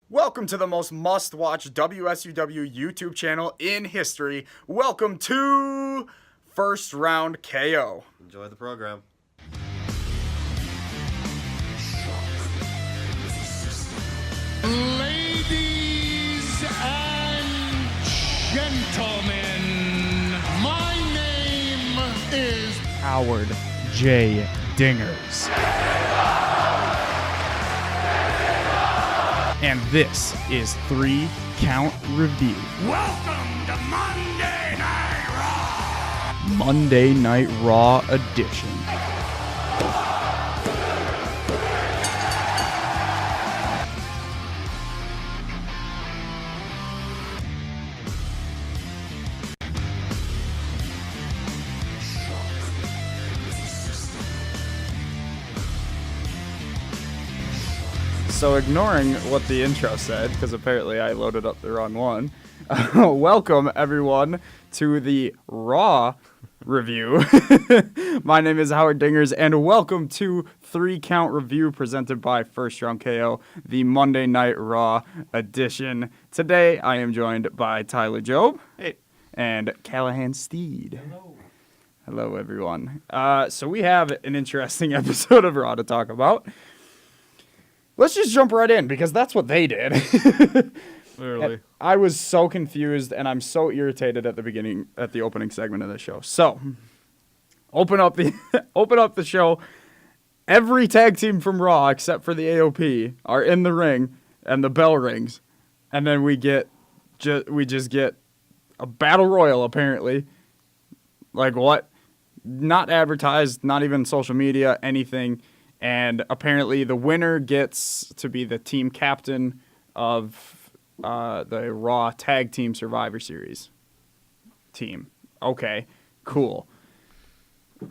Welcome to the most must-watch WSUW YouTube channel in history. Welcome to First Round KO. Enjoy the program. Ladies and gentlemen, my name is Howard J. Dingers. And this is 3 Count Review. welcome to Monday Night Raw. Monday Night Raw edition. So ignoring what the intro said, because apparently I loaded up the wrong one, welcome everyone to the Raw review. My name is Howard Dingers, and welcome to 3 Count Review presented by First Round KO, the Monday Night Raw edition. Today I am joined by Tyler Jobe and Callahan Steed. Hello everyone. So we have an interesting episode of Raw to talk about. Let's just jump right in, because that's what they did. Literally. I was so confused, and I'm so irritated at the opening segment of the show. So, open up the show. Every tag team from Raw, except for the AOP, are in the ring, and the bell rings, and then we just get a battle royal. Apparently, like what? Not advertised, not even social media, anything. And apparently the winner gets to be the team captain of the Raw Tag Team Survivor Series team. Okay, cool.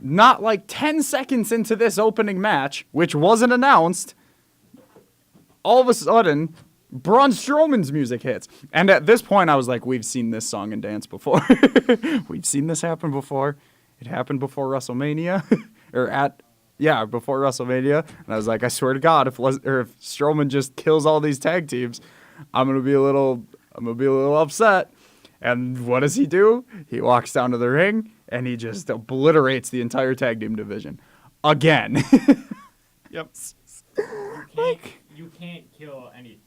Not like 10 seconds into this opening match, which wasn't announced, all of a sudden, Braun Strowman's music hits. And at this point, I was like, we've seen this song and dance before. We've seen this happen before. It happened before WrestleMania. Before WrestleMania, and I was like, I swear to God, if Strowman just kills all these tag teams, I'm gonna be a little upset. And what does he do? He walks down to the ring and he just obliterates the entire tag team division again. Yep. You can't kill it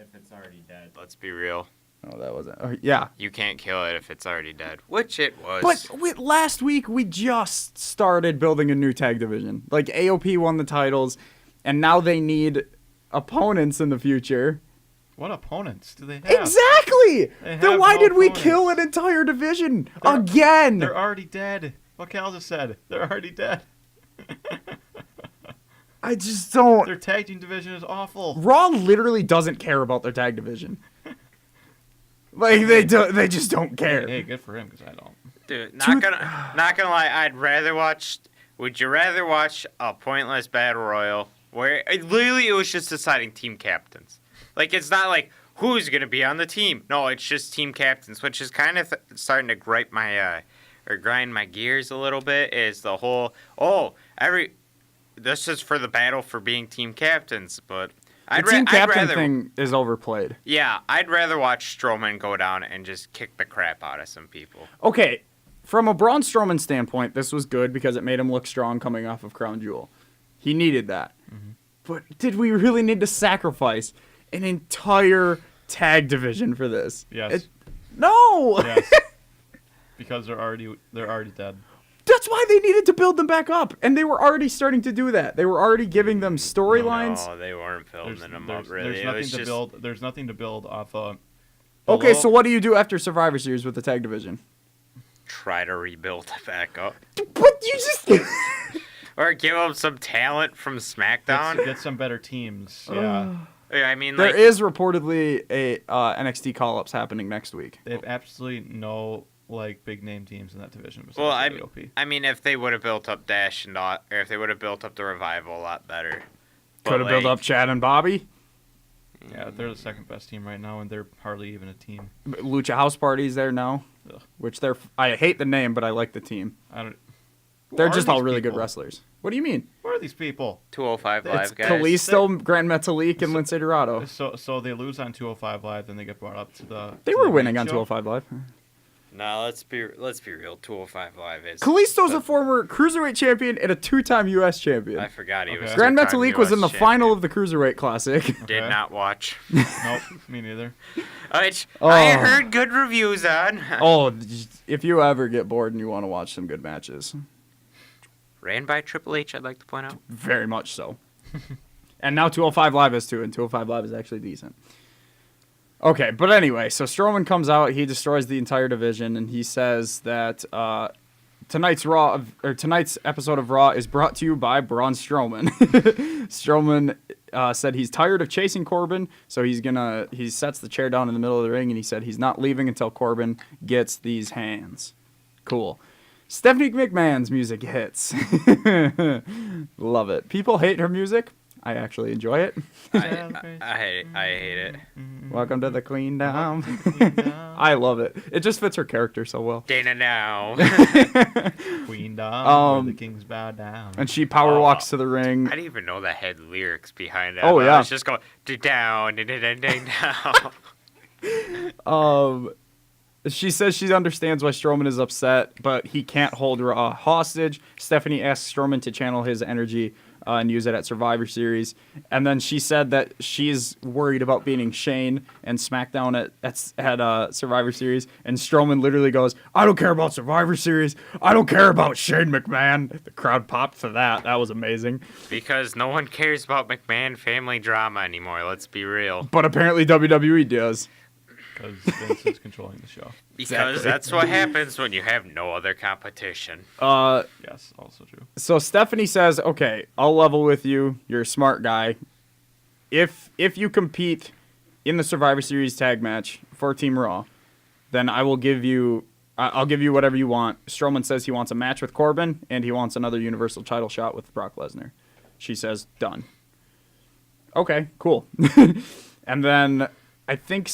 if it's already dead. Let's be real. Oh, that wasn't. Yeah. You can't kill it if it's already dead, which it was. But last week, we just started building a new tag division. Like, AOP won the titles, and now they need opponents in the future. What opponents do they have? Exactly! They Then have why no did we opponents. kill an entire division again? They're already dead. What Cal just said. They're already dead. I just don't. Their tag team division is awful. Raw literally doesn't care about their tag division. Like, they just don't care. Hey, good for him, because I don't. Dude, not gonna lie, would you rather watch a pointless battle royal where it was just deciding team captains? Like, it's not like who's gonna be on the team. No, it's just team captains, which is kind of starting to grind my gears a little bit. Is the whole this is for the battle for being team captains, but The team captain thing is overplayed. Yeah, I'd rather watch Strowman go down and just kick the crap out of some people. Okay, from a Braun Strowman standpoint, this was good because it made him look strong coming off of Crown Jewel. He needed that. Mm-hmm. But did we really need to sacrifice an entire tag division for this? Yes. No! Yes. Because they're already dead. That's why they needed to build them back up, and they were already starting to do that. They were already giving them storylines. No, they weren't building them up, There's really. There's nothing to build off of. Okay, so what do you do after Survivor Series with the tag division? Try to rebuild it back up. But you just... Or give them some talent from SmackDown. Get some better teams. Yeah. I mean, there is reportedly a NXT call-ups happening next week. They have absolutely no big name teams in that division. Well, I mean, if they would have built up Dash or if they would have built up the Revival a lot better. Could have built up Chad and Bobby. Yeah, they're the second best team right now, and they're hardly even a team. Lucha House Party's there now, Ugh. which I hate the name, but I like the team. They're are just all these really good people? wrestlers. What do you mean? What are these people? 205 It's Live guys. Kalisto, Grand Metalik, and Lince Dorado. So they lose on 205 Live, then they get brought up to the. They to were the winning main on show? 205 Live. No, let's be real. 205 Live is. Kalisto's a former Cruiserweight champion and a 2-time U.S. champion. I forgot he was. Okay. Grand two-time Metalik was in the US final champion. of the Cruiserweight Classic. Did Okay. not watch. Nope, me neither. Which Oh. I heard good reviews on. Oh, if you ever get bored and you want to watch some good matches, Ran by Triple H, I'd like to point out. very much so. And now 205 Live is too, and 205 Live is actually decent. Okay, but anyway, so Strowman comes out, he destroys the entire division, and he says that tonight's episode of Raw is brought to you by Braun Strowman. Strowman said he's tired of chasing Corbin, so he sets the chair down in the middle of the ring, and he said he's not leaving until Corbin gets these hands. Cool. Stephanie McMahon's music hits. Love it. People hate her music. I actually enjoy it. I hate it. Welcome to the Queen Down. I love it. It just fits her character so well. Dana now. Queen down, where the kings bow down. And she power walks to the ring. I didn't even know that had lyrics behind it. Oh, yeah. I was just going down, down. She says she understands why Strowman is upset, but he can't hold Raw hostage. Stephanie asks Strowman to channel his energy and use it at Survivor Series. And then she said that she's worried about beating Shane and SmackDown at Survivor Series. And Strowman literally goes, I don't care about Survivor Series. I don't care about Shane McMahon. The crowd popped for that. That was amazing. Because no one cares about McMahon family drama anymore, let's be real. But apparently WWE does. Because Vince is controlling the show. Because Exactly. that's what happens when you have no other competition. Yes, also true. So Stephanie says, okay, I'll level with you. You're a smart guy. If you compete in the Survivor Series tag match for Team Raw, then I'll give you whatever you want. Strowman says he wants a match with Corbin, and he wants another Universal title shot with Brock Lesnar. She says, done. Okay, cool. And then I think,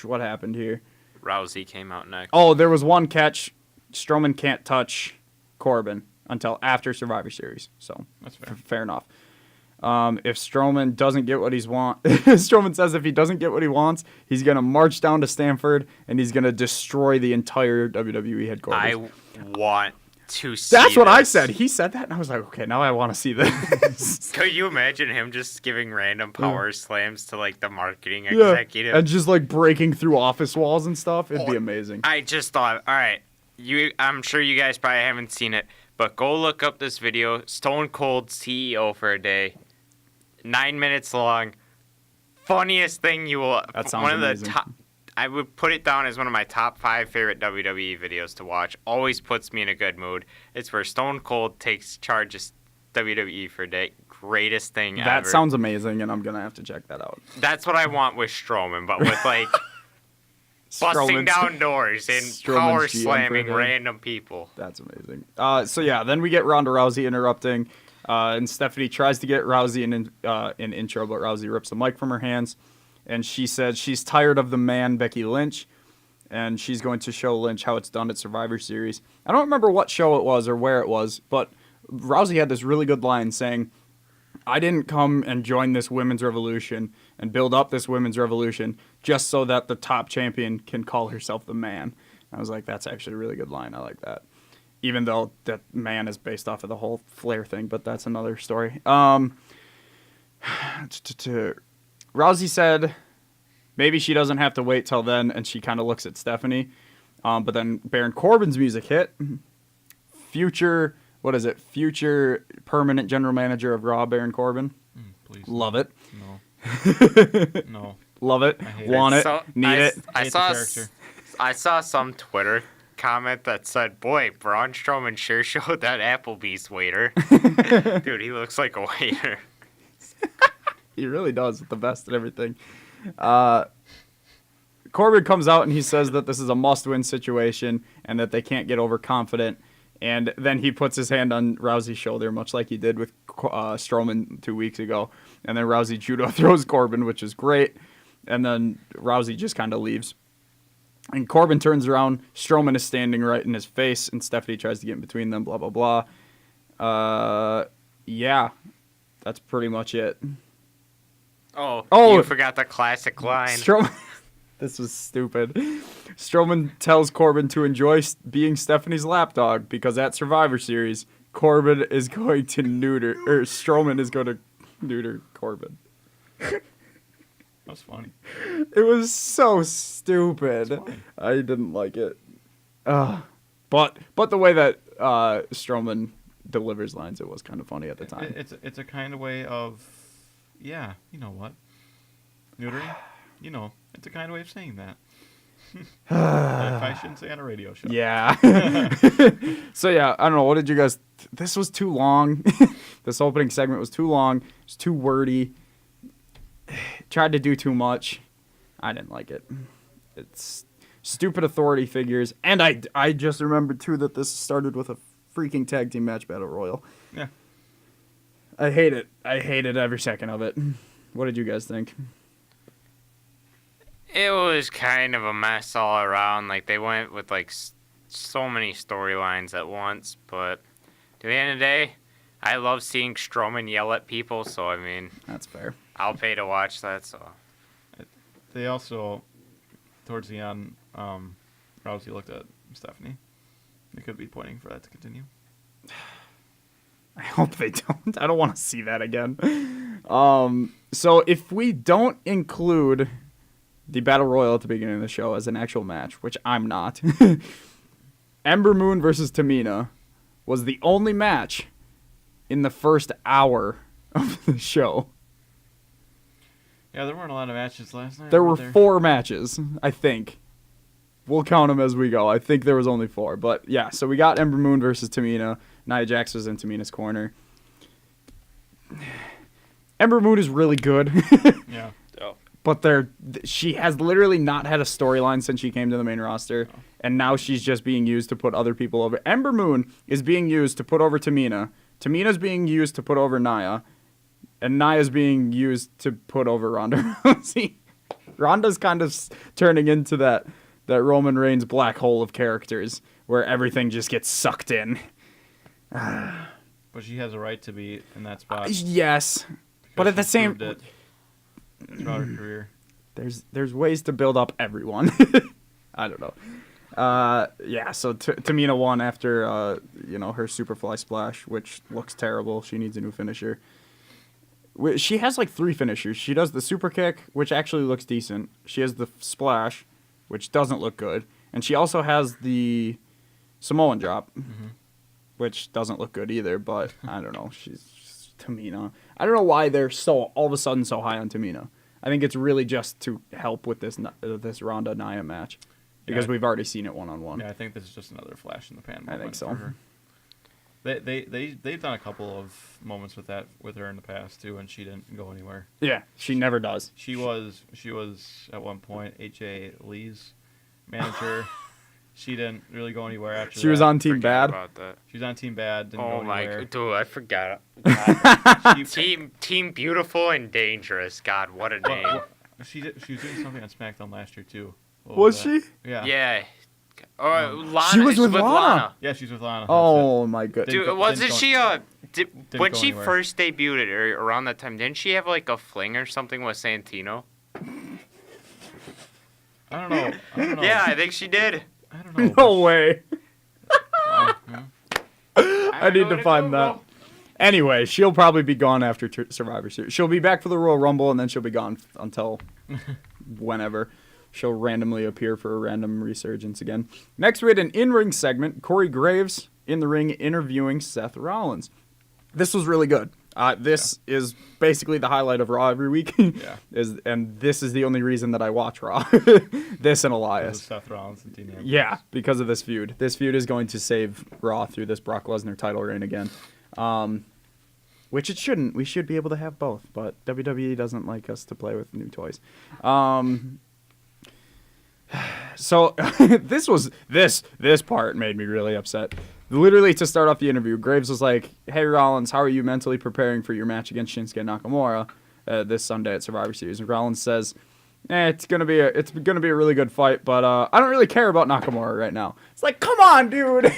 what happened here? Rousey came out next. Oh, there was one catch. Strowman can't touch Corbin until after Survivor Series. So That's fair. fair enough. If Strowman doesn't get what he's Strowman says if he doesn't get what he wants, he's gonna march down to Stamford and he's gonna destroy the entire WWE headquarters. I want to see That's what I this. said. He said that, and I was like, okay, now I want to see this. Could you imagine him just giving random power slams to like the marketing Yeah, executive? and just like breaking through office walls and stuff. It'd be Oh, amazing. I just thought, all right, I'm sure you guys probably haven't seen it, but go look up this video, Stone Cold CEO for a day, 9 minutes long, funniest thing you will. That sounds one of amazing. the top. I would put it down as one of my top 5 favorite WWE videos to watch. Always puts me in a good mood. It's where Stone Cold takes charge of WWE for a day. Greatest thing ever. That sounds amazing, and I'm gonna have to check that out. That's what I want with Strowman, but with like busting Strowman's- down doors and Strowman's power GM slamming for a day. random people. That's amazing. So yeah, then we get Ronda Rousey interrupting, and Stephanie tries to get Rousey an intro, but Rousey rips the mic from her hands, and she says she's tired of the man Becky Lynch, and she's going to show Lynch how it's done at Survivor Series. I don't remember what show it was or where it was, but Rousey had this really good line saying, I didn't come and join this women's revolution and build up this women's revolution just so that the top champion can call herself the man. I was like, that's actually a really good line. I like that. Even though that man is based off of the whole Flair thing, but that's another story. Rousey said maybe she doesn't have to wait till then, and she kind of looks at Stephanie. But then Baron Corbin's music hit. Future permanent general manager of Raw, Baron Corbin. Please. Love it. No. No. Love it. hate Want it. So, Need it. I Hate the saw character. I saw some Twitter comment that said, "Boy, Braun Strowman sure showed that Applebee's waiter." Dude, he looks like a waiter. He really does. The best at everything. Corbin comes out and he says that this is a must-win situation and that they can't get overconfident. And then he puts his hand on Rousey's shoulder, much like he did with Strowman 2 weeks ago. And then Rousey judo throws Corbin, which is great. And then Rousey just kind of leaves. And Corbin turns around. Strowman is standing right in his face, and Stephanie tries to get in between them, blah, blah, blah. Yeah, that's pretty much it. Oh, Oh. you forgot the classic line. Strowman. This was stupid. Strowman tells Corbin to enjoy being Stephanie's lapdog because at Survivor Series, Corbin is going to Strowman is going to neuter Corbin. That's funny. It was so stupid. I didn't like it. But the way that Strowman delivers lines, it was kind of funny at the time. It's a kind of way of, yeah, you know what? Neutering? You know, it's a kind of way of saying that. If I shouldn't say on a radio show. Yeah. So yeah, I don't know. What did you guys? This was too long. This opening segment was too long. It was too wordy. Tried to do too much. I didn't like it. It's stupid authority figures, and I just remembered too that this started with a freaking tag team match battle royal. Yeah. I hate it. I hated every second of it. What did you guys think? It was kind of a mess all around. Like, they went with, like, so many storylines at once. But to the end of the day, I love seeing Strowman yell at people. So, I mean, That's fair. I'll pay to watch that. So They also, towards the end, Rousey looked at Stephanie. They could be pointing for that to continue. I hope they don't. I don't want to see that again. So if we don't include the Battle Royal at the beginning of the show as an actual match, which I'm not, Ember Moon versus Tamina was the only match in the first hour of the show. Yeah, there weren't a lot of matches last night. There were 4 matches, I think. We'll count them as we go. I think there was only 4. But yeah, so we got Ember Moon versus Tamina. Nia Jax was in Tamina's corner. Ember Moon is really good. Yeah. But she has literally not had a storyline since she came to the main roster. Oh. And now she's just being used to put other people over. Ember Moon is being used to put over Tamina. Tamina's being used to put over Nia. And Nia's being used to put over Ronda Rousey. Ronda's kind of turning into that Roman Reigns black hole of characters where everything just gets sucked in. But she has a right to be in that spot. Yes. But at the She's same... proved it throughout her career. There's ways to build up everyone. I don't know. Yeah, so Tamina won after, her Superfly Splash, which looks terrible. She needs a new finisher. She has like 3 finishers. She does the super kick, which actually looks decent. She has the splash, which doesn't look good. And she also has the Samoan drop, which doesn't look good either, but I don't know. She's Tamina. I don't know why they're all of a sudden so high on Tamina. I think it's really just to help with this Ronda Nia match because we've already seen it one-on-one. Yeah, I think this is just another flash in the pan moment. I think so. For her. They've done a couple of moments with her in the past too, and she didn't go anywhere. Yeah, she never does. She was at one point AJ Lee's manager. She didn't really go anywhere after She was on Team forget Bad. about that. She was on Team Bad. Didn't Oh go my anywhere. god, dude, I forgot. Team Beautiful and Dangerous. God, what a name. She was doing something on SmackDown last year too. What Was that? she? Yeah. Yeah. Lana, She was with Lana. Yeah, she's with Lana. That's Oh my goodness. Dude, Didn't wasn't go- she when go she anywhere. first debuted or around that time? Didn't she have like a fling or something with Santino? I don't know. Yeah, I think she did. I don't know. No way. Yeah. I need to find that. Anyway, she'll probably be gone after Survivor Series. She'll be back for the Royal Rumble, and then she'll be gone until whenever. She'll randomly appear for a random resurgence again. Next, we had an in-ring segment. Corey Graves in the ring interviewing Seth Rollins. This was really good. This is basically the highlight of Raw every week. Yeah. And this is the only reason that I watch Raw. This and Elias. Seth Rollins and Dean Ambrose. Yeah, because of this feud. This feud is going to save Raw through this Brock Lesnar title reign again. Which it shouldn't. We should be able to have both, but WWE doesn't like us to play with new toys. So this part made me really upset. Literally, to start off the interview, Graves was like, "Hey Rollins, how are you mentally preparing for your match against Shinsuke Nakamura this Sunday at Survivor Series?" And Rollins says, it's gonna be a really good fight, but I don't really care about Nakamura right now. It's like, come on, dude.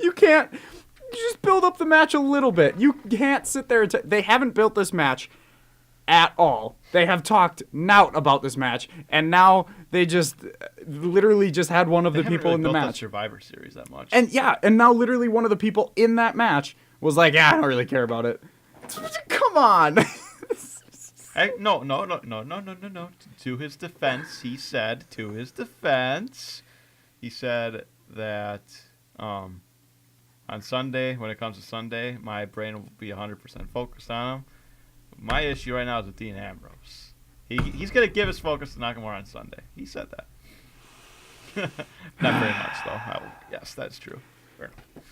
You can't. You just build up the match a little bit. You can't sit there. They haven't built this match at all. They have talked knout about this match, and now they just literally just had one of the people really in the built up match. Survivor Series that much. And now literally one of the people in that match was like, yeah, I don't really care about it. Come on. No. To his defense, he said that on Sunday, when it comes to Sunday, my brain will be 100% focused on him. My issue right now is with Dean Ambrose. He's going to give his focus to Nakamura on Sunday. He said that. Not very much, though. Yes, that's true. Fair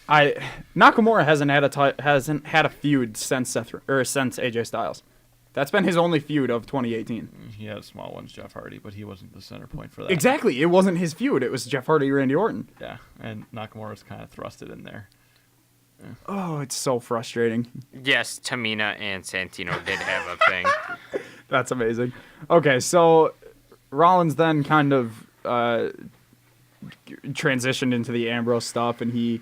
enough. Nakamura hasn't had a feud since AJ Styles. That's been his only feud of 2018. He had small ones, Jeff Hardy, but he wasn't the center point for that. Exactly. It wasn't his feud. It was Jeff Hardy, Randy Orton. Yeah, and Nakamura's kind of thrusted in there. Oh, it's so frustrating. Yes, Tamina and Santino did have a thing. That's amazing. Okay, so Rollins then kind of transitioned into the Ambrose stuff, and he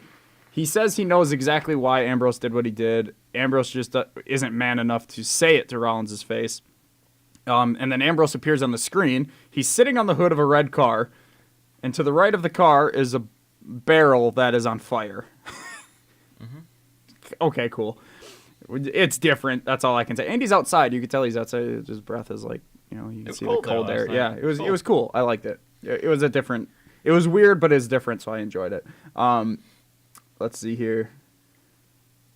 says he knows exactly why Ambrose did what he did. Ambrose just isn't man enough to say it to Rollins' face. And then Ambrose appears on the screen. He's sitting on the hood of a red car, and to the right of the car is a barrel that is on fire. Okay, cool. It's different. That's all I can say. And he's outside. You can tell he's outside. His breath is like, you can see the cold air. Yeah, it was cool. I liked it. It was it was weird, but it's different, so I enjoyed it. Let's see here.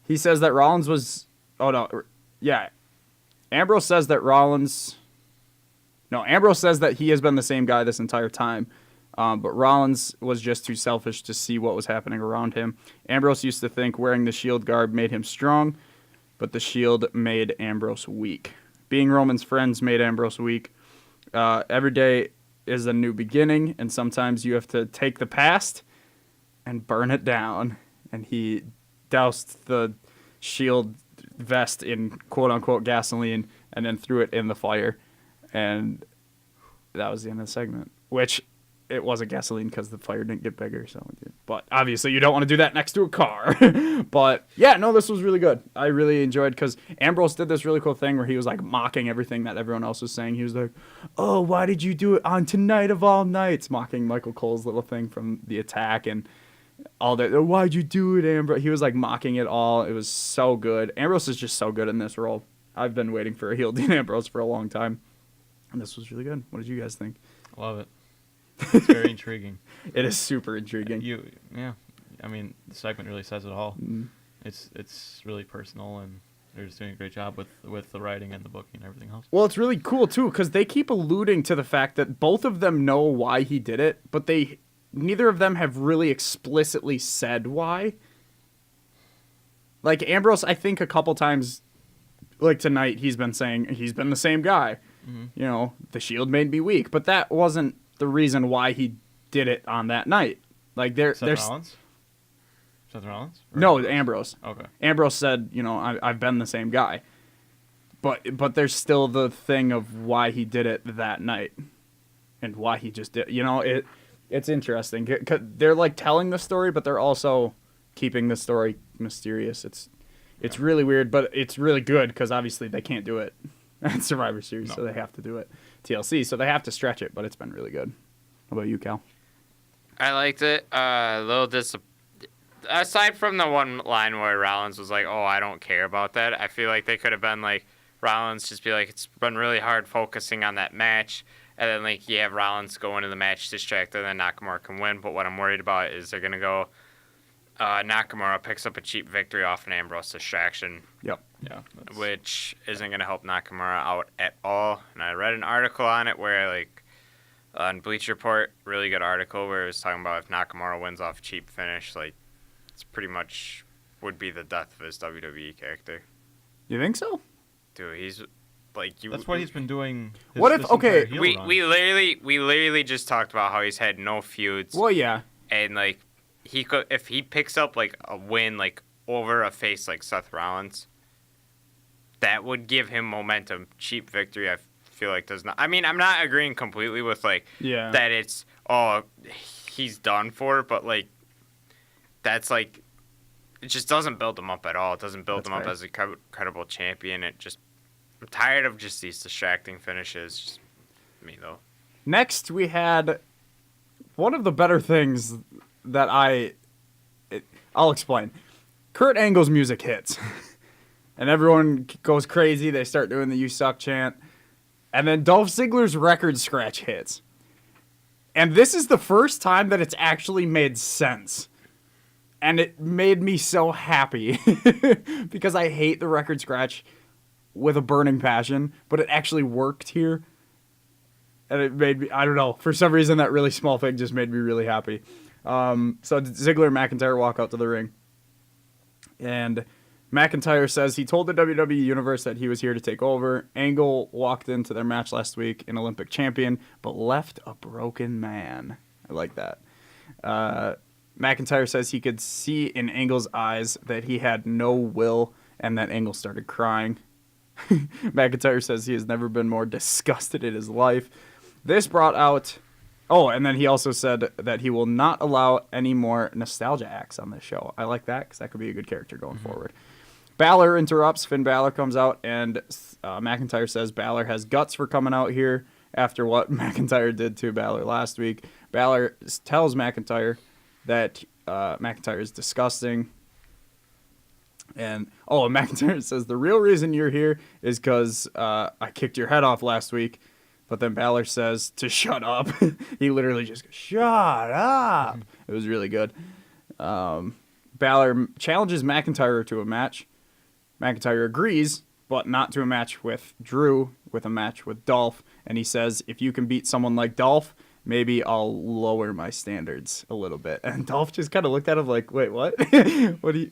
He says that Rollins was... Oh, no. Yeah. Ambrose says that Ambrose says that he has been the same guy this entire time. But Rollins was just too selfish to see what was happening around him. Ambrose used to think wearing the Shield garb made him strong, but the Shield made Ambrose weak. Being Roman's friends made Ambrose weak. Every day is a new beginning, and sometimes you have to take the past and burn it down. And he doused the Shield vest in quote-unquote gasoline and then threw it in the fire. And that was the end of the segment, which... It wasn't gasoline because the fire didn't get bigger. But obviously you don't want to do that next to a car. But yeah, no, this was really good. I really enjoyed because Ambrose did this really cool thing where he was like mocking everything that everyone else was saying. He was like, oh, why did you do it on tonight of all nights? Mocking Michael Cole's little thing from the attack and all that. Why'd you do it, Ambrose? He was like mocking it all. It was so good. Ambrose is just so good in this role. I've been waiting for a heel Dean Ambrose for a long time. And this was really good. What did you guys think? Love it. It's very intriguing. It is super intriguing. I mean, the segment really says it all. Mm. It's really personal, and they're just doing a great job with the writing and the booking and everything else. Well, it's really cool too because they keep alluding to the fact that both of them know why he did it, but neither of them have really explicitly said why. Like Ambrose, I think a couple times, like tonight, he's been saying he's been the same guy. Mm-hmm. The Shield made me weak, but that wasn't the reason why he did it on that night. Like there's Rollins? Seth Rollins? No, Ambrose. Okay. Ambrose said, I've been the same guy. But there's still the thing of why he did it that night and why he just did. It's interesting. 'Cause they're like telling the story, but they're also keeping the story mysterious. It's really weird, but it's really good because obviously they can't do it at Survivor Series, so they have to do it TLC, so they have to stretch it, but it's been really good. How about you, Cal? I liked it. A little aside from the one line where Rollins was like, oh, I don't care about that, I feel like they could have been like, Rollins just be like, it's been really hard focusing on that match, and then like you have Rollins go into the match distracted, and then Nakamura can win, but what I'm worried about is they're going to go, Nakamura picks up a cheap victory off an Ambrose distraction. Yep. Yeah. Which isn't going to help Nakamura out at all. And I read an article on it where, on Bleacher Report, really good article where it was talking about if Nakamura wins off cheap finish, it's pretty much would be the death of his WWE character. You think so? Dude, he's That's what he's been doing. What if we literally just talked about how he's had no feuds. Well, yeah. And he could, if he picks up a win over a face like Seth Rollins, that would give him momentum. Cheap victory, I feel like does not. I mean, I'm not agreeing completely with like that it's he's done for, but like that's like it just doesn't build him up at all. It doesn't build him up as a credible champion. I'm tired of just these distracting finishes. Just me though. Next, we had one of the better things that I'll explain. Kurt Angle's music hits. And everyone goes crazy. They start doing the "You Suck" chant. And then Dolph Ziggler's record scratch hits. And this is the first time that it's actually made sense. And it made me so happy. Because I hate the record scratch with a burning passion. But it actually worked here. And it made me, I don't know, for some reason that really small thing just made me really happy. So Ziggler and McIntyre walk out to the ring. And McIntyre says he told the WWE Universe that he was here to take over. Angle walked into their match last week, an Olympic champion, but left a broken man. I like that. McIntyre says he could see in Angle's eyes that he had no will and that Angle started crying. McIntyre says he has never been more disgusted in his life. This brought out... Oh, and then he also said that he will not allow any more nostalgia acts on this show. I like that because that could be a good character going forward. Balor interrupts. Finn Balor comes out, and McIntyre says Balor has guts for coming out here after what McIntyre did to Balor last week. Balor tells McIntyre that McIntyre is disgusting. And McIntyre says the real reason you're here is because I kicked your head off last week. But then Balor says to shut up. He literally just goes, shut up. It was really good. Balor challenges McIntyre to a match. McIntyre agrees, but not to a match with Drew, with a match with Dolph. And he says, if you can beat someone like Dolph, maybe I'll lower my standards a little bit. And Dolph just kind of looked at him like, wait, what? What do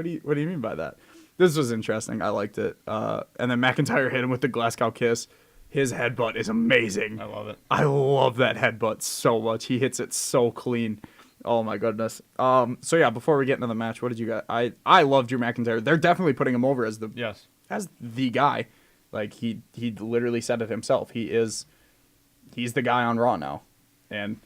you mean by that? This was interesting. I liked it. And then McIntyre hit him with the Glasgow kiss. His headbutt is amazing. I love it. I love that headbutt so much. He hits it so clean. Oh my goodness. So yeah, before we get into the match, what did you got? I love Drew McIntyre. They're definitely putting him over as the guy. Like he literally said it himself. He's the guy on Raw now. And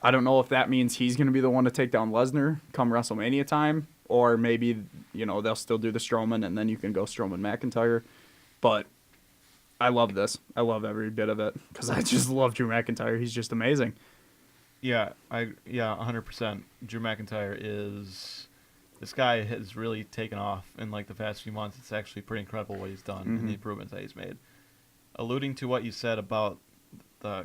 I don't know if that means he's going to be the one to take down Lesnar come WrestleMania time, or maybe, they'll still do the Strowman and then you can go Strowman McIntyre. But I love this. I love every bit of it because I just love Drew McIntyre. He's just amazing. Yeah, 100%. Drew McIntyre this guy has really taken off in like the past few months. It's actually pretty incredible what he's done and the improvements that he's made. Alluding to what you said about I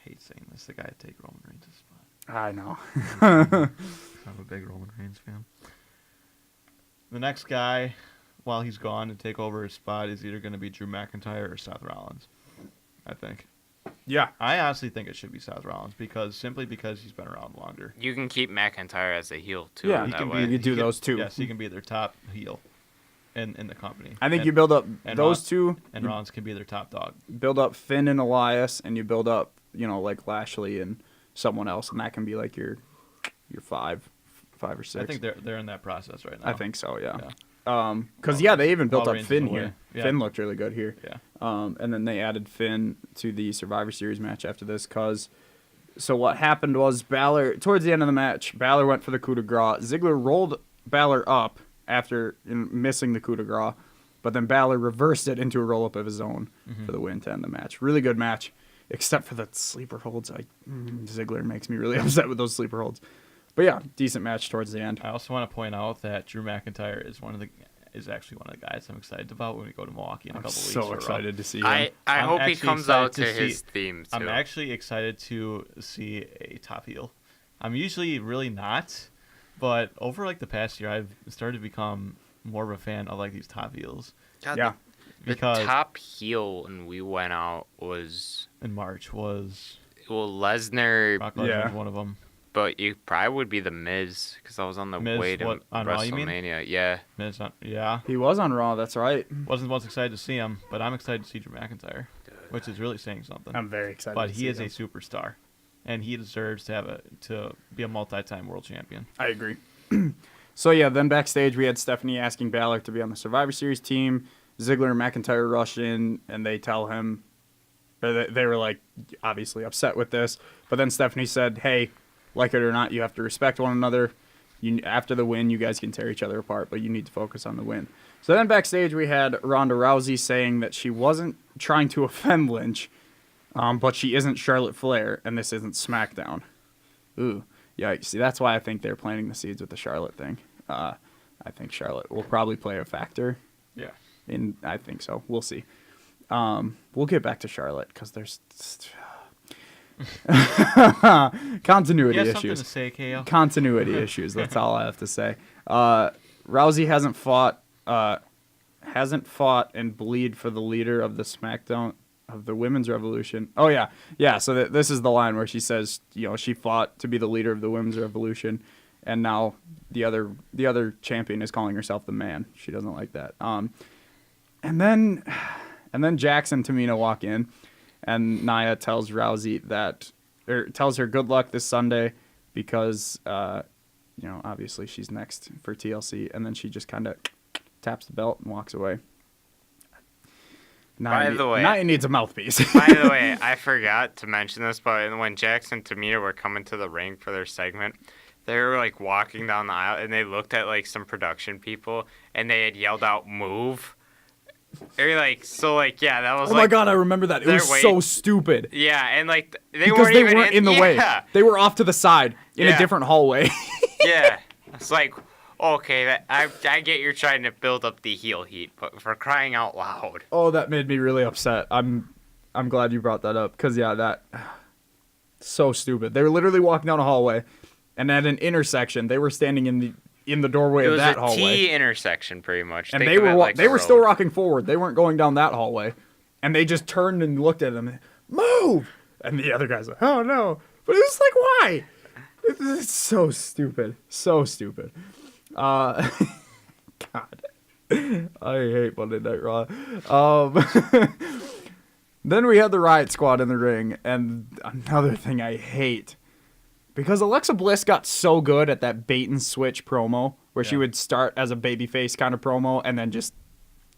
hate saying this, the guy to take Roman Reigns' spot. I know. I'm a big Roman Reigns fan. The next guy, while he's gone to take over his spot, is either going to be Drew McIntyre or Seth Rollins, I think. Yeah. I honestly think it should be Seth Rollins simply because he's been around longer. You can keep McIntyre as a heel too. Yeah, you can do those two. Yes, he can be their top heel in the company. I think you build up those two, and Rollins can be their top dog. Build up Finn and Elias, and you build up like Lashley and someone else, and that can be like your five or six. I think they're in that process right now. I think so. Yeah. Because they even built up Reigns Finn is away. here. Yeah. Finn looked really good here. Yeah. And then they added Finn to the Survivor Series match after this. So what happened was Balor, towards the end of the match, Balor went for the coup de grace. Ziggler rolled Balor up after missing the coup de grace, but then Balor reversed it into a roll up of his own for the win to end the match. Really good match, except for the sleeper holds. Ziggler makes me really upset with those sleeper holds. But yeah, decent match towards the end. I also want to point out that Drew McIntyre is actually one of the guys I'm excited about when we go to Milwaukee in a couple weeks. I'm so excited to see him. I hope he comes out to his theme too. I'm actually excited to see a top heel. I'm usually really not, but over like the past year, I've started to become more of a fan of like these top heels. God, yeah. Because the top heel when we went out was in March was Lesnar. Brock Lesnar was one of them. But you probably would be the Miz because I was on the way to WrestleMania. Yeah. Miz, yeah. He was on Raw. That's right. Wasn't most excited to see him, but I'm excited to see Drew McIntyre, which is really saying something. I'm very excited. But he is a superstar, and he deserves to be a multi-time world champion. I agree. So yeah, then backstage we had Stephanie asking Balor to be on the Survivor Series team. Ziggler and McIntyre rush in, and they tell him, they were like obviously upset with this. But then Stephanie said, "Hey, like it or not, you have to respect one another. After the win, you guys can tear each other apart, but you need to focus on the win." So then backstage, we had Ronda Rousey saying that she wasn't trying to offend Lynch, but she isn't Charlotte Flair, and this isn't SmackDown. Ooh, yikes. See, that's why I think they're planting the seeds with the Charlotte thing. I think Charlotte will probably play a factor. Yeah. I think so. We'll see. We'll get back to Charlotte because there's continuity You have something issues. to say, KO? Continuity issues. That's all I have to say. Rousey hasn't fought and bleed for the leader of the SmackDown of the Women's Revolution. Oh yeah. So this is the line where she says, she fought to be the leader of the Women's Revolution, and now the other champion is calling herself the man. She doesn't like that. And then Jax and Tamina walk in, and Nia tells Rousey tells her good luck this Sunday because obviously she's next for TLC, and then she just kind of taps the belt and walks away. By the way, Nia needs a mouthpiece. By the way, I forgot to mention this, but when Jax and Tamina were coming to the ring for their segment, they were like walking down the aisle, and they looked at like some production people, and they had yelled out "move." They're like, yeah, that was. Oh my god, I remember that. It was so stupid. Yeah, and like because they weren't in the way. They were off to the side in a different hallway. Yeah, it's like, okay, I get you're trying to build up the heel heat, but for crying out loud. Oh, that made me really upset. I'm glad you brought that up because that so stupid. They were literally walking down a hallway, and at an intersection, they were standing in the doorway of that hallway. It was a T intersection, pretty much. And they were still rocking forward. They weren't going down that hallway, and they just turned and looked at them. Move! And the other guy's like, "Oh no!" But it was like, why? It's so stupid. So stupid. God, I hate Monday Night Raw. Then we had the Riott Squad in the ring, and another thing I hate. Because Alexa Bliss got so good at that bait and switch promo where she would start as a babyface kind of promo and then just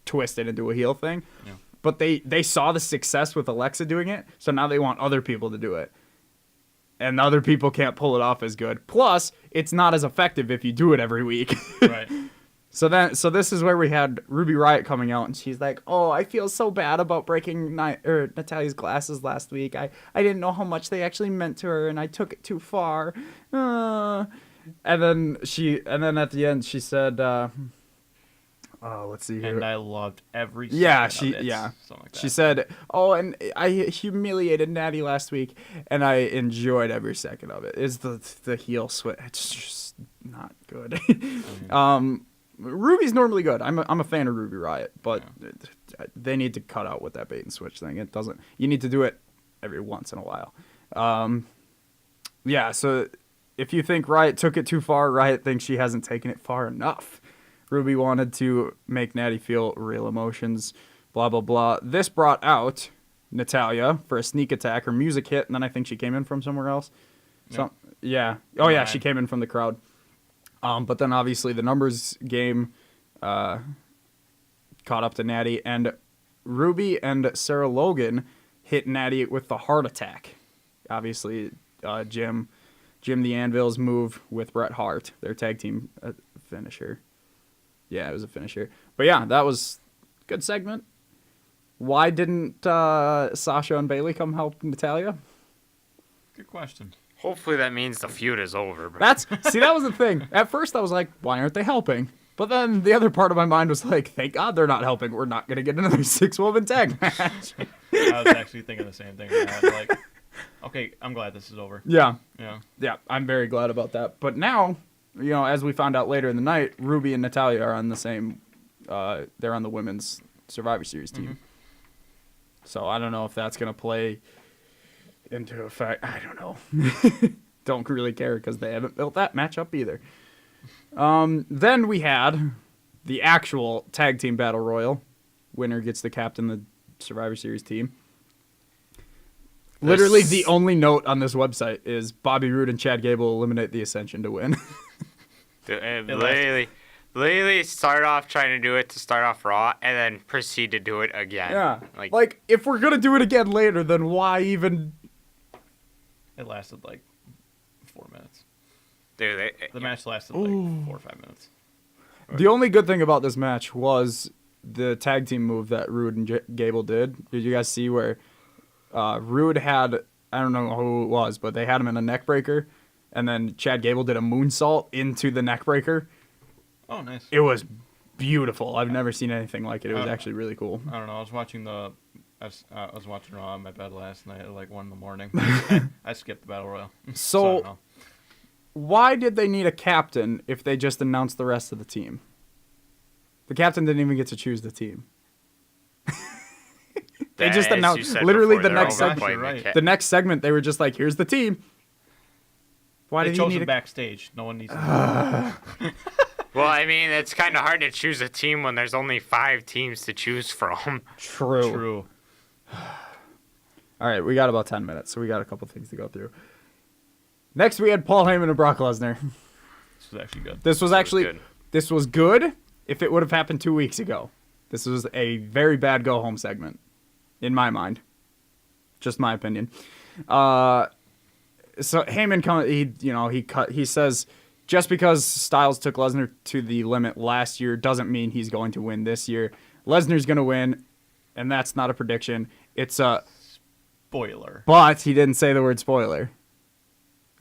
twist it into a heel thing. Yeah. But they saw the success with Alexa doing it, so now they want other people to do it. And other people can't pull it off as good. Plus, it's not as effective if you do it every week. Right. So this is where we had Ruby Riott coming out, and she's like, "Oh, I feel so bad about breaking Natalya's glasses last week. I didn't know how much they actually meant to her, and I took it too far." And then at the end she said, let's see here. And I loved every second of it. Something like that. She said, "Oh, and I humiliated Natty last week, and I enjoyed every second of it." It's the heel switch. It's just not good. Ruby's normally good. I'm a fan of Ruby Riott, but they need to cut out with that bait and switch thing. It doesn't. You need to do it every once in a while. So if you think Riott took it too far, Riott thinks she hasn't taken it far enough. Ruby wanted to make Natty feel real emotions, blah, blah, blah. This brought out Natalya for a sneak attack. Her music hit, and then I think she came in from somewhere else. So, yeah. Oh, yeah, she came in from the crowd. But then, obviously, the numbers game caught up to Natty, and Ruby and Sarah Logan hit Natty with the heart attack. Obviously, Jim the Anvil's move with Bret Hart, their tag team finisher. Yeah, it was a finisher. But yeah, that was a good segment. Why didn't Sasha and Bayley come help Natalya? Good question. Hopefully that means the feud is over. But that was the thing. At first I was like, why aren't they helping? But then the other part of my mind was like, thank God they're not helping. We're not going to get another 6-woman tag match. I was actually thinking the same thing. Like, okay, I'm glad this is over. Yeah. Yeah, I'm very glad about that. But now, as we found out later in the night, Ruby and Natalya are on the same, they're on the women's Survivor Series team. Mm-hmm. So I don't know if that's going to play into effect. I don't know. Don't really care because they haven't built that matchup either. Then we had the actual tag team battle royal. Winner gets to captain the Survivor Series team. Literally, the only note on this website is Bobby Roode and Chad Gable eliminate the Ascension to win. Literally, literally start off trying to do it to start off Raw, and then proceed to do it again. Yeah. Like, Like, if we're going to do it again later, then why even... It lasted like 4 minutes. dude, The match lasted like 4 or 5 minutes. The only good thing about this match was the tag team move that Roode and Gable did. Did you guys see where Roode had, I don't know who it was, but they had him in a neck breaker, and then Chad Gable did a moonsault into the neck breaker. Oh, nice. It was beautiful. I've never seen anything like it. It was actually really cool. I don't know. I was watching Raw on my bed last night at like 1 in the morning. I skipped the Battle Royal. So, I don't know. why did they need a captain if they just announced the rest of the team? The captain didn't even get to choose the team. They just as you announced said literally before, the they're next overplaying segment. Right. ca- The next segment, they were just like, "Here's the team." Why They did you chose need him a backstage. No one needs to. Well, I mean, it's kind of hard to choose a team when there's only 5 teams to choose from. True. True. All right, we got about 10 minutes, so we got a couple things to go through. Next, we had Paul Heyman and Brock Lesnar. This was actually good. This was good if it would have happened 2 weeks ago. This was a very bad go-home segment, in my mind. Just my opinion. So Heyman, he says, just because Styles took Lesnar to the limit last year doesn't mean he's going to win this year. Lesnar's going to win, and that's not a prediction. It's a... Spoiler. But he didn't say the word spoiler.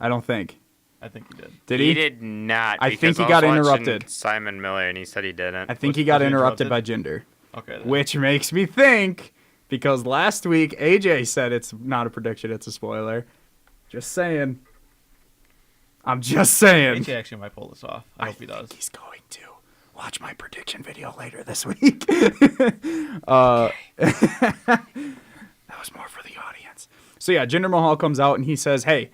I don't think. I think he did. Did He he? did not. I think because he was got watching interrupted. Simon Miller, and he said he didn't. I think he Was got he interrupted interrupted? by Jinder. Okay. Then. Which makes me think, because last week AJ said it's not a prediction, it's a spoiler. Just saying. I'm just saying. AJ actually might pull this off. I hope he does. He's going to. Watch my prediction video later this week. That was more for the audience. So yeah, Jinder Mahal comes out and he says, "Hey,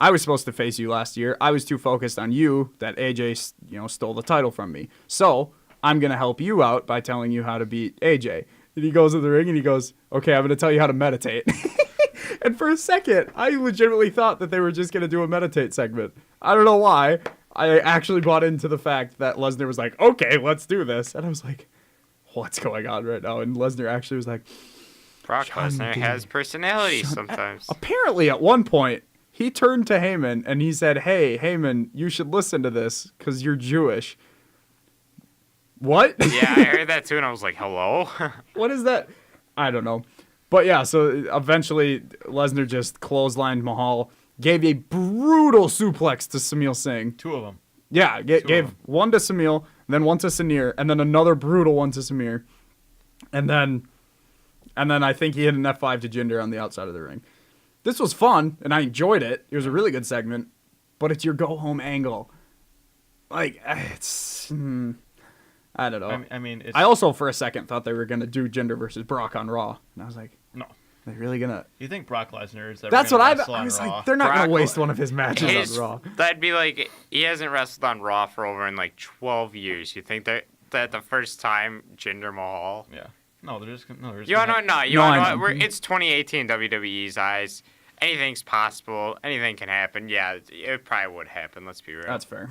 I was supposed to face you last year. I was too focused on you that AJ, stole the title from me. So I'm gonna help you out by telling you how to beat AJ." And he goes in the ring and he goes, "Okay, I'm gonna tell you how to meditate." And for a second, I legitimately thought that they were just gonna do a meditate segment. I don't know why. I actually bought into the fact that Lesnar was like, "Okay, let's do this," and I was like, "What's going on right now?" And Lesnar actually was like, Brock Lesnar Dude. has personality sometimes. apparently at one point, he turned to Heyman and he said, "Hey, Heyman, you should listen to this because you're Jewish." What? Yeah, I heard that too, and I was like, hello? What is that? I don't know. But yeah, so eventually Lesnar just clotheslined Mahal, gave a brutal suplex to Samil Singh. 2 of them. Yeah, gave them. one to Samil, then one to Samir, and then another brutal one to Samir. And then I think he hit an F5 to Jinder on the outside of the ring. This was fun, and I enjoyed it. It was a really good segment, but it's your go-home angle. Like, it's... I don't know. I mean, it's, I also, for a second, thought they were going to do Jinder versus Brock on Raw. And I was like, no. are they really going to... You think Brock Lesnar is ever That's gonna what wrestle I on was Raw? like, they're not going Brock- to waste one of his matches on Raw. That'd be like, he hasn't wrestled on Raw for over in like 12 years. You think that the first time Jinder Mahal? Yeah. No, they're just no. They're just You want to gonna- know? You No, want I to know. know? It's 2018 WWE's eyes. Anything's possible. Anything can happen. Yeah, it probably would happen. Let's be real. That's fair.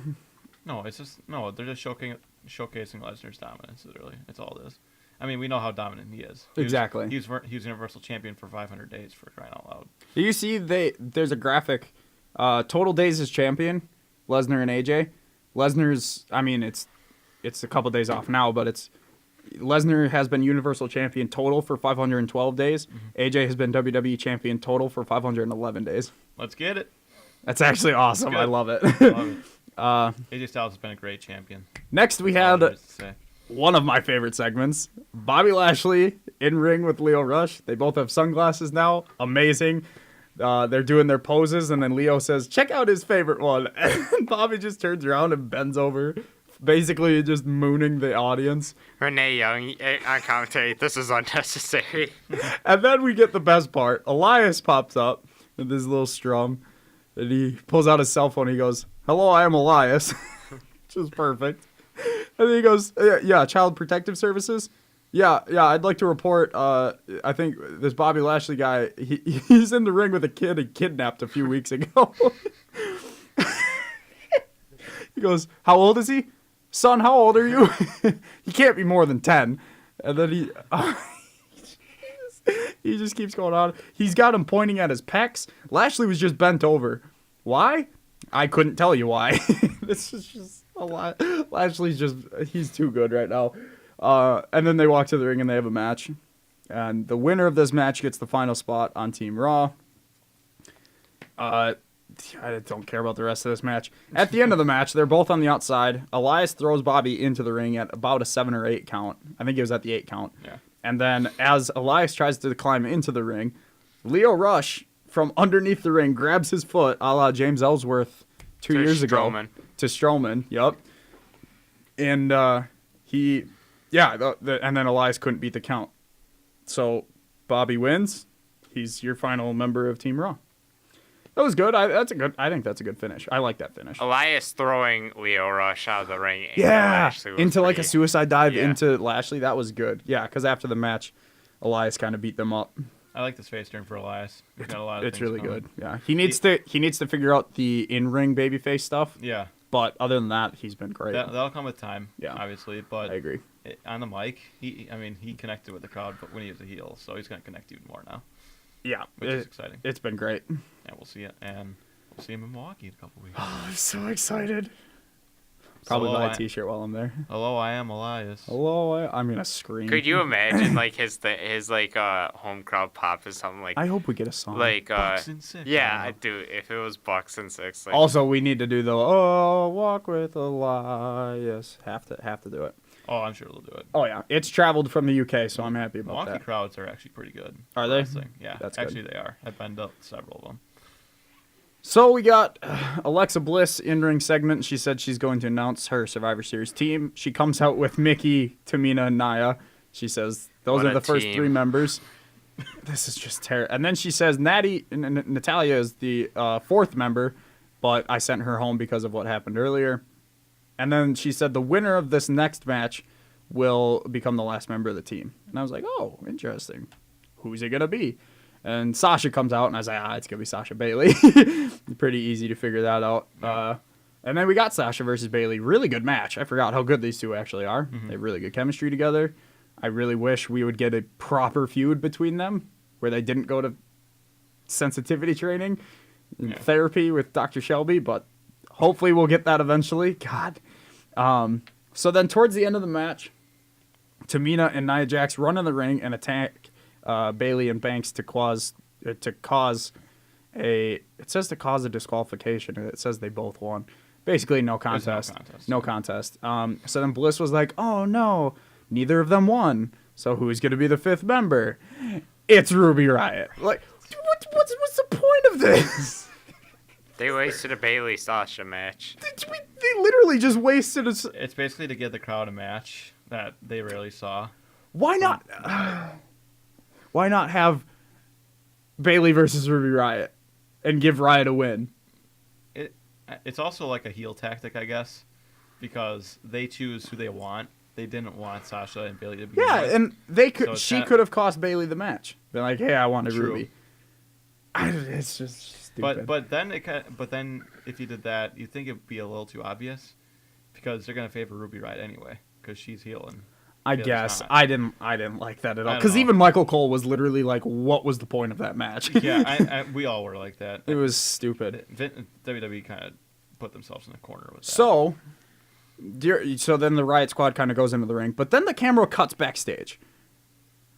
No, it's just no. They're just showcasing Lesnar's dominance. Literally, it's all it is. I mean, we know how dominant he is. Exactly. He was Universal Champion for 500 days, for crying out loud. Do you see there's a graphic, total days as champion, Lesnar and AJ. Lesnar's, I mean, it's a couple days off now, but it's Lesnar has been Universal Champion total for 512 days. AJ has been WWE Champion total for 511 days. Let's get it. That's actually awesome. Good. I love it. Love it. AJ Styles has been a great champion. Next, we That's all had there is to say. one of my favorite segments. Bobby Lashley in ring with Leo Rush. They both have sunglasses now. Amazing. They're doing their poses, and then Leo says, "Check out his favorite one." And Bobby just turns around and bends over, basically just mooning the audience. Renee Young on commentary. This is unnecessary. And then we get the best part. Elias pops up with this little strum, and he pulls out his cell phone. He goes, "Hello, I am Elias," which is perfect. And then he goes, "Yeah, Child Protective Services. Yeah, I'd like to report. I think this Bobby Lashley guy, he's in the ring with a kid he kidnapped a few weeks ago." He goes, "How old is he?" son, how old are you? He can't be more than 10. And then he just keeps going on. He's got him pointing at his pecs. Lashley was just bent over. Why? I couldn't tell you why. This is just a lot. Lashley's he's too good right now. And then they walk to the ring and they have a match. And the winner of this match gets the final spot on Team Raw. I don't care about the rest of this match. At the end of the match, they're both on the outside. Elias throws Bobby into the ring at about a 7 or 8 count. I think he was at the 8 count. Yeah. And then as Elias tries to climb into the ring, Lio Rush from underneath the ring grabs his foot, a la James Ellsworth 2 years ago. To Strowman. Yep. And and then Elias couldn't beat the count. So Bobby wins. He's your final member of Team Raw. That was good. I think that's a good finish. I like that finish. Elias throwing Lio Rush out of the ring. Into like a suicide dive into Lashley. That was good. Yeah, because after the match, Elias kind of beat them up. I like this face turn for Elias. He's got a lot of It's things really coming. good. Yeah, he needs to figure out the in-ring babyface stuff. Yeah. But other than that, he's been great. That'll come with time. Yeah. Obviously, but I agree. On the mic, he connected with the crowd, but when he was a heel, so he's gonna connect even more now. Yeah, Which is exciting. It's been great. And we'll see it, and we'll see him in Milwaukee in a couple weeks. I'm so excited. Probably buy a T-shirt while I'm there. Hello, I am Elias. Hello, I'm gonna scream. Could you imagine like his home crowd pop is something like I hope we get a song. like Bucks and six, yeah, I I don't do. If it was Bucks and 6, like, Also, we need to do the walk with Elias. Have to do it. Oh, I'm sure they'll do it. Oh yeah, it's traveled from the UK, so I'm happy about Milwaukee that. crowds are actually pretty good. Are they? Wrestling. Yeah, That's good. actually they are. I've been to several of them. So we got Alexa Bliss in-ring segment. She said she's going to announce her Survivor Series team. She comes out with Mickey, Tamina, and Nia. She says those What are a the first team. 3 members. This is just terrible. And then she says Natalia is the 4th member, but I sent her home because of what happened earlier. And then she said the winner of this next match will become the last member of the team. And I was like, oh, interesting. Who's it going to be? And Sasha comes out, and I was like, it's going to be Sasha Bailey. Pretty easy to figure that out. And then we got Sasha versus Bailey. Really good match. I forgot how good these two actually are. Mm-hmm. They have really good chemistry together. I really wish we would get a proper feud between them where they didn't go to sensitivity training and therapy with Dr. Shelby, but hopefully we'll get that eventually. God. So then towards the end of the match, Tamina and Nia Jax run in the ring and attack Bailey and Banks to cause a disqualification. It says they both won. Basically, no contest. No contest. So then Bliss was like, oh no, neither of them won. So who's going to be the 5th member? It's Ruby Riott. Like, what's the point of this? They wasted a Bailey Sasha match. They literally just wasted a... It's basically to give the crowd a match that they rarely saw. Why not? Why not have Bailey versus Ruby Riott and give Riott a win? It's also like a heel tactic, I guess, because they choose who they want. They didn't want Sasha and Bailey to be. Yeah, and they could. So she could have cost Bailey the match. Been like, hey, I wanted True. Ruby. It's just stupid. But then if you did that, you'd think it'd be a little too obvious, because they're gonna favor Ruby Riott anyway, because she's heel and. I Bailey's guess not. I didn't like that at all. I don't Because know. even Michael Cole was literally like, "What was the point of that match?" Yeah, we all were like that. It was stupid. WWE kind of put themselves in a corner with that. So then the Riott Squad kind of goes into the ring, but then the camera cuts backstage,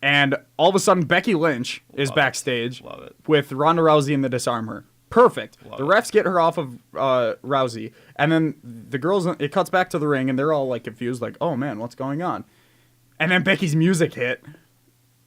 and all of a sudden Becky Lynch is Love it. backstage Love it. with Ronda Rousey and the Disarm Her. Perfect. Love The it. refs get her off of Rousey, and then the girls. It cuts back to the ring, and they're all like confused, like, "Oh man, what's going on?" And then Becky's music hit.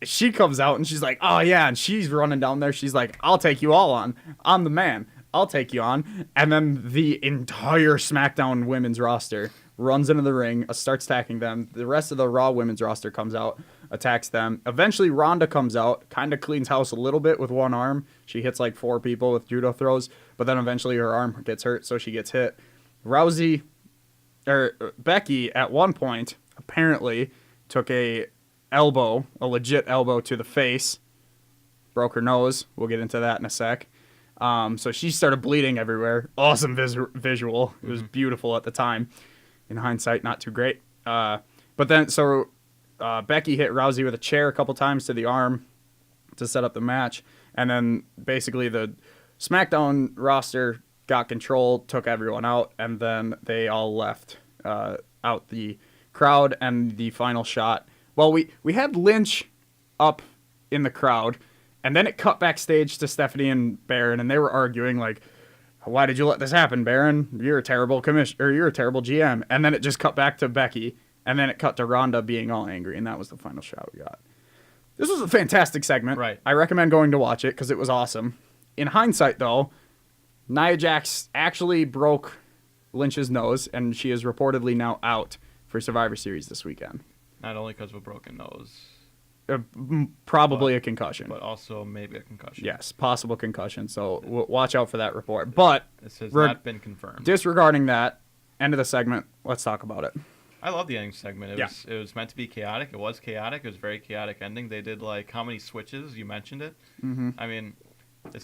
She comes out and she's like, "Oh yeah," and she's running down there. She's like, "I'll take you all on. I'm the man. I'll take you on." And then the entire SmackDown women's roster runs into the ring, starts attacking them. The rest of the Raw women's roster comes out, attacks them. Eventually, Ronda comes out, kind of cleans house a little bit with one arm. She hits like 4 people with judo throws, but then eventually her arm gets hurt, so she gets hit. Becky, at one point, apparently took a legit elbow to the face, broke her nose. We'll get into that in a sec. So she started bleeding everywhere. Awesome visual. It was beautiful at the time. in hindsight, not too great. But then, so Becky hit Rousey with a chair a couple times to the arm to set up the match. And then basically the SmackDown roster got control, took everyone out, and then they all left out the crowd. And the final shot, well, we had Lynch up in the crowd, and then it cut backstage to Stephanie and Baron, and they were arguing like, why did you let this happen, Baron? You're a terrible you're a terrible GM. And then it just cut back to Becky, and then it cut to Ronda being all angry, and that was the final shot we got. This was a fantastic segment. Right. I recommend going to watch it because it was awesome. In hindsight, though, Nia Jax actually broke Lynch's nose, and she is reportedly now out for Survivor Series this weekend. Not only because of a broken nose, Probably a concussion. but also maybe a concussion. Yes, possible concussion. So watch out for that report. But This has not been confirmed. disregarding that, end of the segment, let's talk about it. I love the ending segment. Yeah. It was meant to be chaotic. It was chaotic. It was a very chaotic ending. They did like how many switches? You mentioned it. Mm-hmm. I mean, they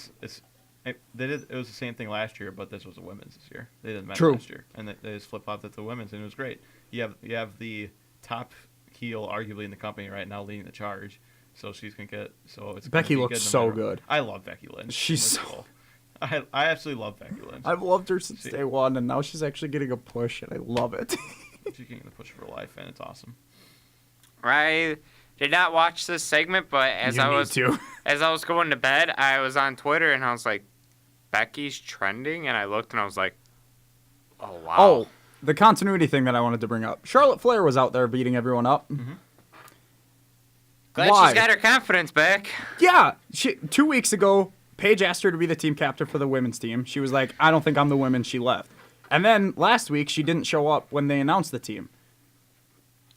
did. It was the same thing last year, but this was a women's this year. They didn't mention True. last year, and they just flip flopped it to women's, and it was great. You have the top heel arguably in the company right now leading the charge, so she's gonna get. So it's Becky gonna be looks good no so matter- good. I love Becky Lynch. She's She's so- cool. I absolutely love Becky Lynch. I've loved her since See. day one, and now she's actually getting a push, and I love it. She's getting the push for life, and it's awesome. I did not watch this segment, but as You I need was to. as I was going to bed, I was on Twitter and I was like, Becky's trending, and I looked and I was like, oh wow. Oh, the continuity thing that I wanted to bring up. Charlotte Flair was out there beating everyone up. Glad Why? she's got her confidence back. Yeah, 2 weeks ago, Paige asked her to be the team captain for the women's team. She was like, I don't think I'm the woman. She left. And then last week, she didn't show up when they announced the team.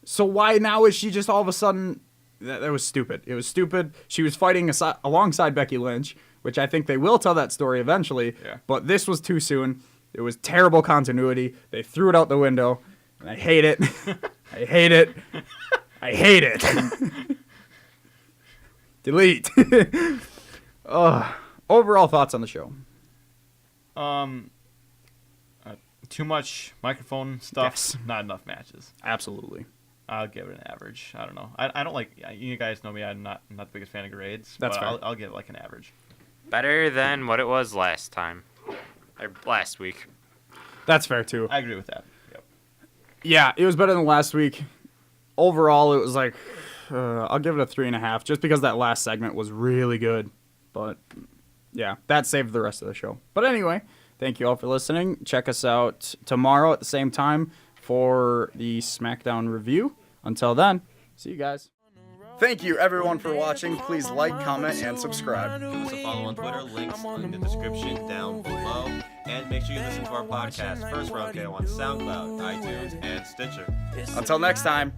So why now is she just all of a sudden... That was stupid. It was stupid. She was fighting alongside Becky Lynch, which I think they will tell that story eventually. Yeah. But this was too soon. It was terrible continuity. They threw it out the window. And I hate it. I hate it. I hate it. Delete. Overall thoughts on the show. Too much microphone stuff. Yes. Not enough matches. Absolutely. I'll give it an average. I don't know. I don't like. You guys know me. I'm not the biggest fan of grades. That's but fair. I'll give it like an average. Better than what it was last time. Or last week. That's fair too. I agree with that. Yep. Yeah, it was better than last week. Overall, it was like, I'll give it a 3.5 just because that last segment was really good. But yeah, that saved the rest of the show. But anyway, thank you all for listening. Check us out tomorrow at the same time for the SmackDown review. Until then, see you guys. Thank you, everyone, for watching. Please like, comment, and subscribe. Give us a follow on Twitter. Links in the description down below. And make sure you listen to our podcast, First Round KO, on SoundCloud, iTunes, and Stitcher. Until next time,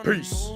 peace.